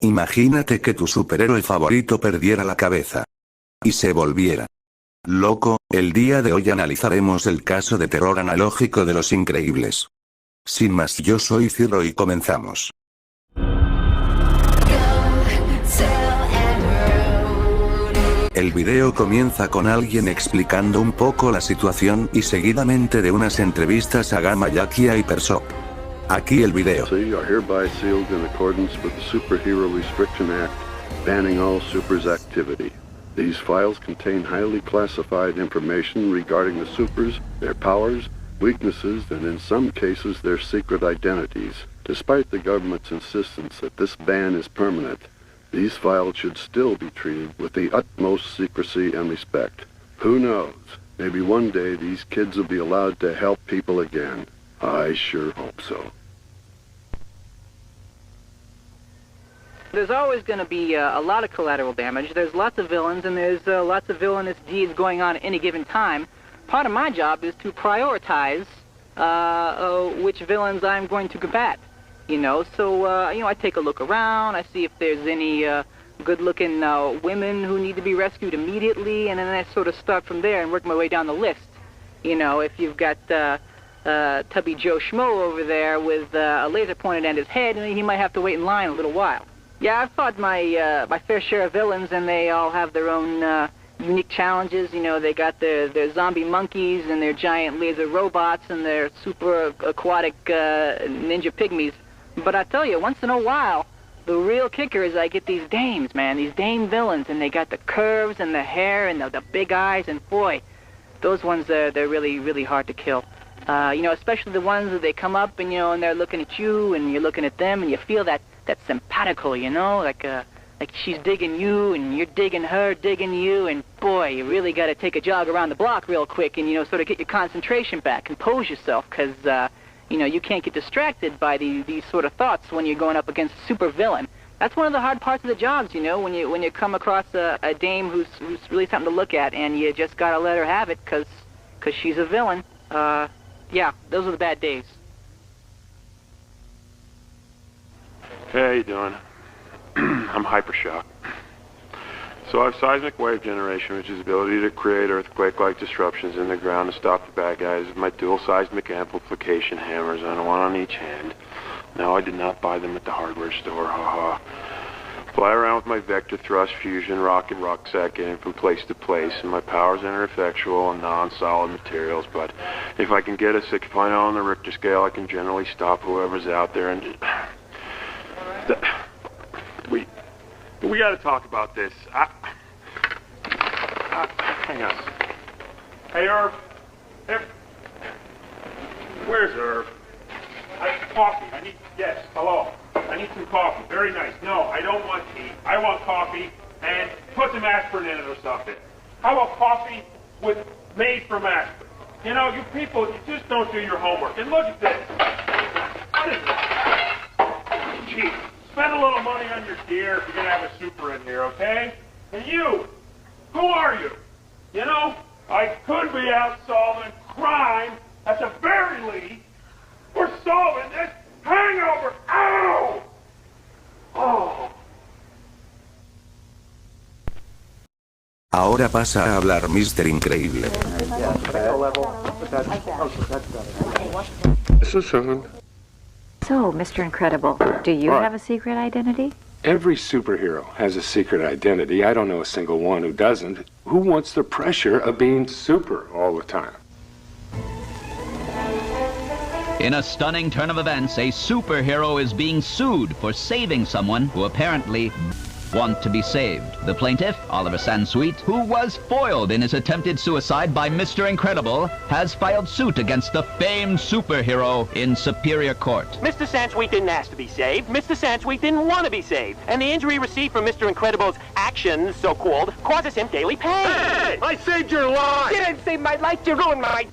Imagínate que tu superhéroe favorito perdiera la cabeza. Y se volviera loco. El día de hoy analizaremos el caso de terror analógico de los increíbles. Sin más, yo soy Cirro y comenzamos. El video comienza con alguien explicando un poco la situación y seguidamente de unas entrevistas a Gamma Jackie y Hypershock. Aquí el video. Are hereby sealed in accordance with the Superhero Restriction Act, banning all supers activity. These files contain highly classified information regarding the supers, their powers, weaknesses, and in some cases their secret identities. Despite the government's insistence that this ban is permanent, these files should still be treated with the utmost secrecy and respect. Who knows? Maybe one day these kids will be allowed to help people again. I sure hope so. There's always going to be a lot of collateral damage. There's lots of villains, and there's lots of villainous deeds going on at any given time. Part of my job is to prioritize which villains I'm going to combat. You know, so, I take a look around, I see if there's any good-looking women who need to be rescued immediately, and then I sort of start from there and work my way down the list. You know, if you've got Tubby Joe Schmo over there with a laser pointed at his head, and he might have to wait in line a little while. Yeah, I've fought my fair share of villains, and they all have their own unique challenges. You know, they got their zombie monkeys and their giant laser robots and their super aquatic ninja pygmies. But I tell you, once in a while, the real kicker is I get these dames, man, these dame villains, and they got the curves and the hair and the big eyes, and boy, those ones, they're really, really hard to kill. Especially the ones that they come up and, and they're looking at you and you're looking at them and you feel that simpatico, like she's digging you and you're digging her, digging you, and boy, you really got to take a jog around the block real quick and, sort of get your concentration back, compose yourself, because, you can't get distracted by these sort of thoughts when you're going up against a super villain. That's one of the hard parts of the jobs, when you come across a dame who's really something to look at, and you just got to let her have it, because she's a villain. Yeah, those are the bad days. Hey, how you doing? I'm Hypershock. So I have seismic wave generation, which is the ability to create earthquake-like disruptions in the ground to stop the bad guys with my dual seismic amplification hammers on one on each hand. No, I did not buy them at the hardware store, haha. Fly around with my vector thrust fusion rocket rucksack getting from place to place, and my powers enter effectual and non-solid materials, but if I can get a 6.0 on the Richter scale, I can generally stop whoever's out there and we got to talk about this. Hang on. Hey, Irv. Where's Irv? Coffee. Yes, hello. I need some coffee. Very nice. No, I don't want tea. I want coffee, and put some aspirin in it or something. How about coffee made from aspirin? You people, you just don't do your homework. And look at this. What is this? Gee. Spend a little money on your gear if you're going to have a super in here, okay? And you, who are you? I could be out solving crime. At the very least, we're solving this hangover. Ow! Oh. Ahora pasa a hablar Mr. Increíble. This is Sean. So, Mr. Incredible, do you have a secret identity? Every superhero has a secret identity. I don't know a single one who doesn't. Who wants the pressure of being super all the time? In a stunning turn of events, a superhero is being sued for saving someone who apparently want to be saved. The plaintiff, Oliver Sansweet, who was foiled in his attempted suicide by Mr. Incredible, has filed suit against the famed superhero in Superior Court. Mr. Sansweet didn't ask to be saved. Mr. Sansweet didn't want to be saved. And the injury received from Mr. Incredible's actions, so-called, causes him daily pain. Hey! I saved your life! You didn't save my life, you ruined my...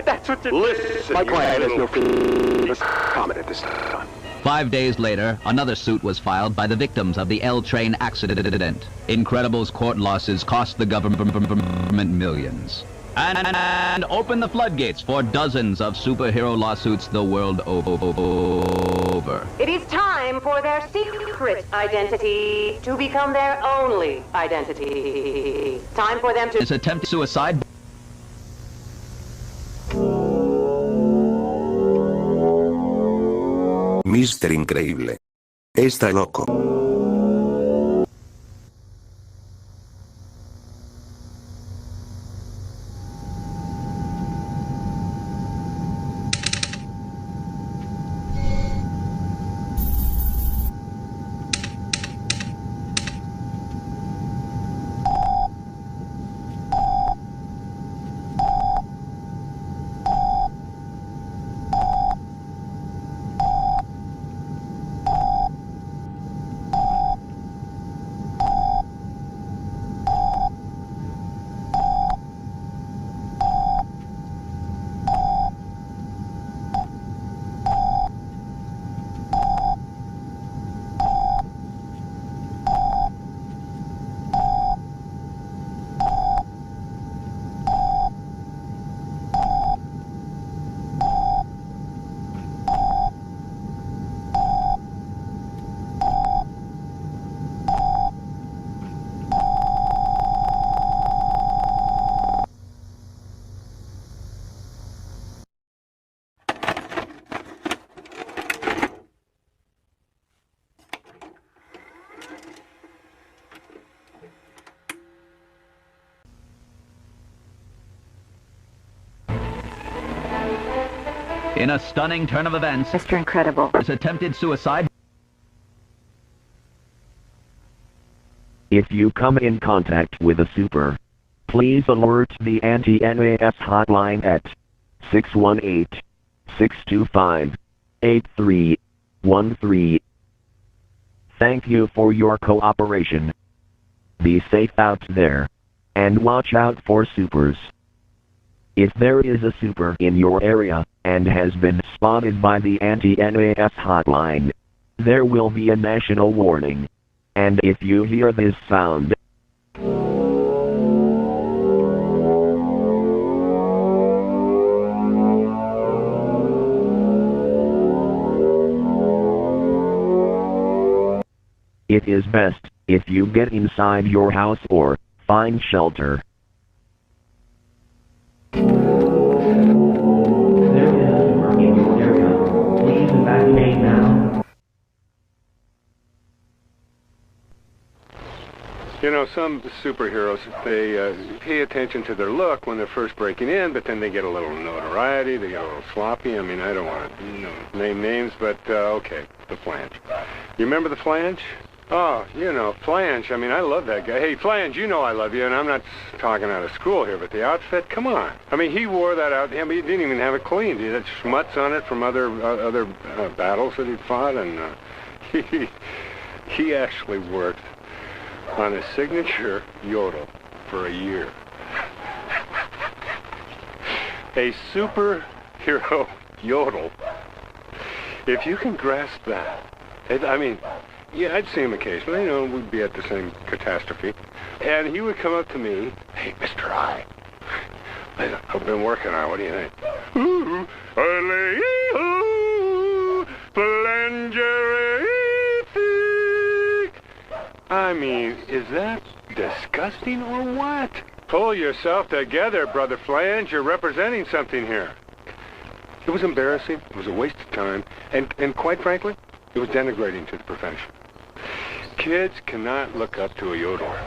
That's what the... Listen, My client has no comment at this time. 5 days later, another suit was filed by the victims of the L-train accident. Incredible's court losses cost the government millions. And open the floodgates for dozens of superhero lawsuits the world over. It is time for their secret identity to become their only identity. Time for them to... His attempted suicide. Mr. Increíble. Está loco. In a stunning turn of events, Mr. Incredible. his attempted suicide. If you come in contact with a super, please alert the anti-NAS hotline at 618-625-8313. Thank you for your cooperation. Be safe out there, and watch out for supers. If there is a super in your area, and has been spotted by the anti-NAS hotline, there will be a national warning. And if you hear this sound, it is best if you get inside your house or find shelter. You know, some superheroes, they pay attention to their look when they're first breaking in, but then they get a little notoriety, they get a little sloppy. I mean, I don't want to name names, but okay, the Flange. You remember the Flange? Oh, you know, Flange. I mean, I love that guy. Hey, Flange, you know I love you, and I'm not talking out of school here, but the outfit, come on. I mean, he wore that out. I mean, he didn't even have it cleaned. He had schmutz on it from other battles that he'd fought, and he actually worked on his signature yodel for a year. A superhero yodel. If you can grasp that, I mean, yeah, I'd see him occasionally, you know, we'd be at the same catastrophe. And he would come up to me, hey, Mr. I. I've been working on it, what do you think? Ooh, I mean, is that disgusting or what? Pull yourself together, Brother Flange. You're representing something here. It was embarrassing. It was a waste of time. And quite frankly, it was denigrating to the profession. Kids cannot look up to a yodeler.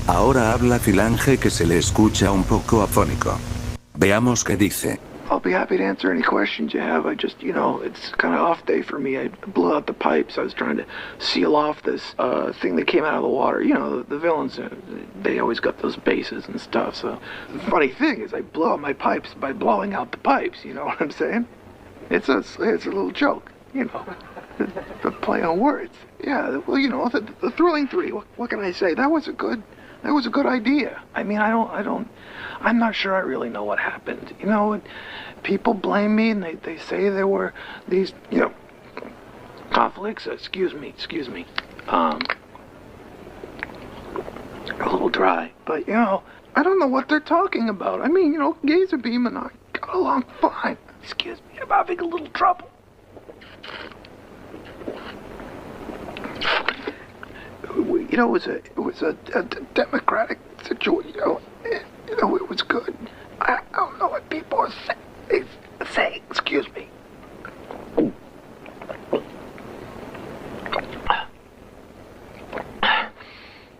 Ahora habla Filange que se le escucha un poco afónico. Veamos qué dice. I'll be happy to answer any questions you have. I just, it's kind of off day for me. I blew out the pipes. I was trying to seal off this thing that came out of the water. The villains, they always got those bases and stuff. So the funny thing is I blow out my pipes by blowing out the pipes. You know what I'm saying? It's a little joke, the play on words. Yeah, well, the Thrilling Three. What can I say? That was a good idea. I mean, I'm not sure I really know what happened. People blame me and they say there were these, conflicts. Excuse me. A little dry, but I don't know what they're talking about. I mean, Gazer Beam and I got along fine. Excuse me, I'm having a little trouble. It was a democratic situation. It was good. I don't know what people are saying. Excuse me.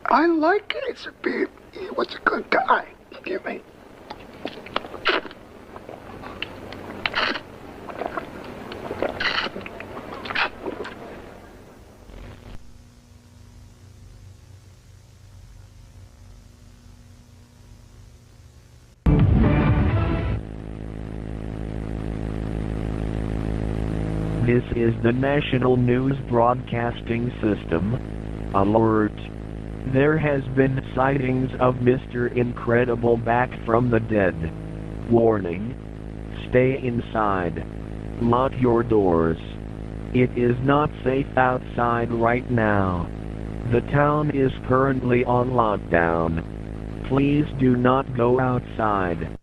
I like Gazer Beam. He was a good guy. Excuse me. This is the National News Broadcasting System. Alert! There has been sightings of Mr. Incredible back from the dead. Warning! Stay inside. Lock your doors. It is not safe outside right now. The town is currently on lockdown. Please do not go outside.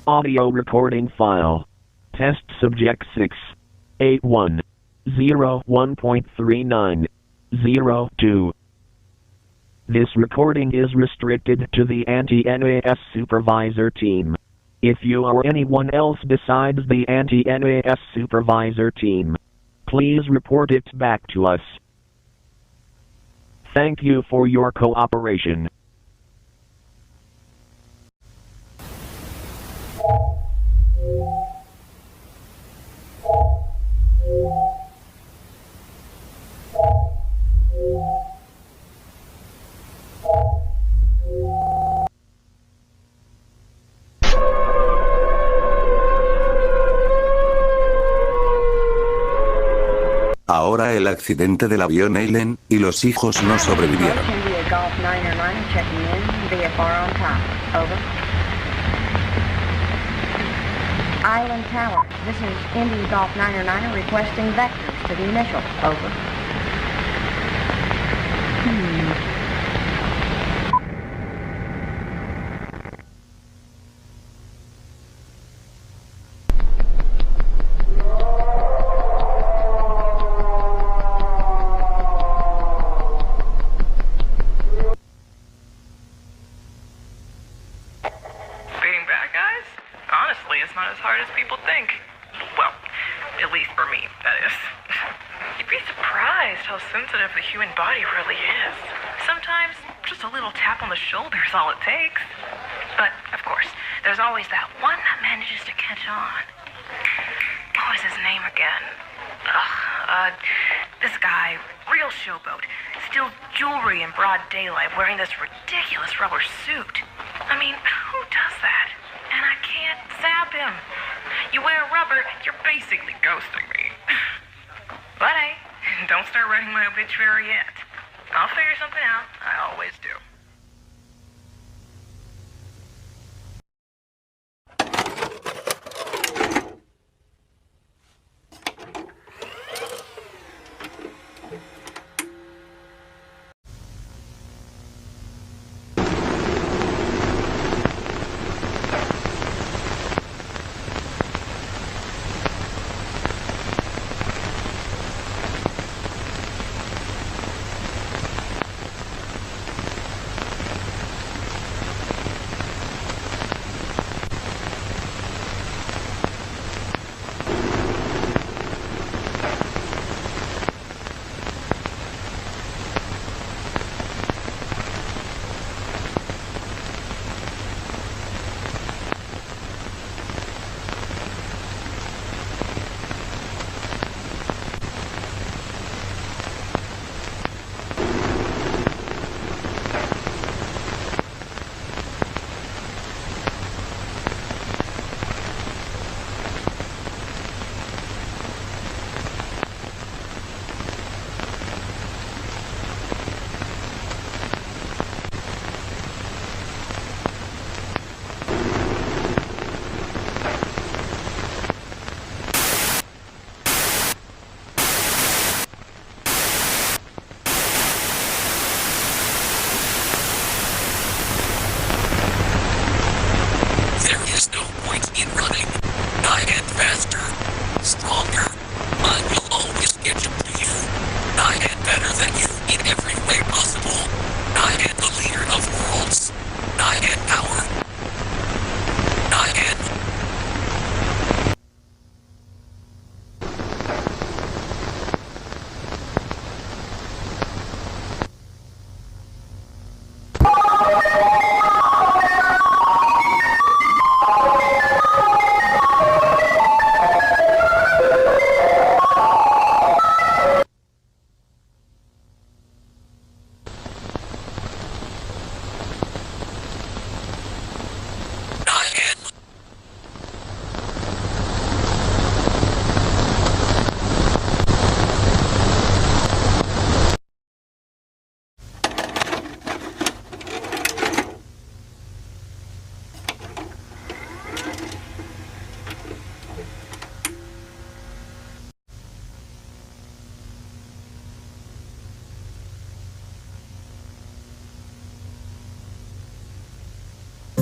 Audio recording file. Test subject 68101.3902. This recording is restricted to the anti-NAS supervisor team. If you or anyone else besides the anti-NAS supervisor team, please report it back to us. Thank you for your cooperation. Ahora el accidente del avión Alien, y los hijos no sobrevivieron. Island Tower, this is Indy Golf 909 requesting vectors to the initial. Over. Daylight wearing this ridiculous rubber suit. I mean, who does that? And I can't zap him. You wear rubber, you're basically ghosting me. But hey, don't start writing my obituary yet. I'll figure something out. I always do.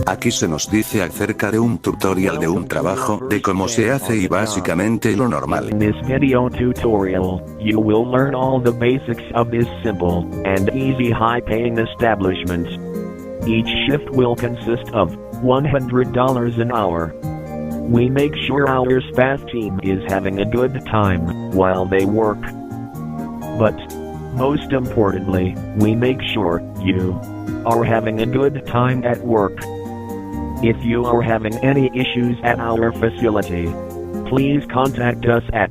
Aquí se nos dice acerca de un tutorial de un trabajo, de cómo se hace y básicamente lo normal. In this video tutorial, you will learn all the basics of this simple and easy high-paying establishment. Each shift will consist of $100 an hour. We make sure our staff team is having a good time while they work. But most importantly, we make sure you are having a good time at work. If you are having any issues at our facility, please contact us at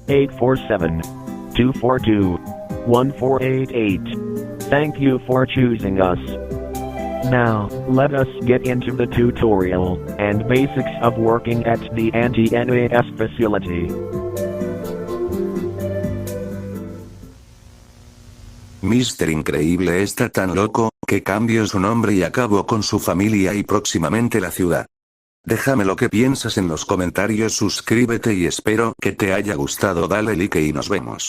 847-242-1488. Thank you for choosing us. Now, let us get into the tutorial and basics of working at the anti-NAS facility. Mr. Increíble está tan loco, que cambió su nombre y acabó con su familia y próximamente la ciudad. Déjame lo que piensas en los comentarios, suscríbete y espero que te haya gustado, dale like y nos vemos.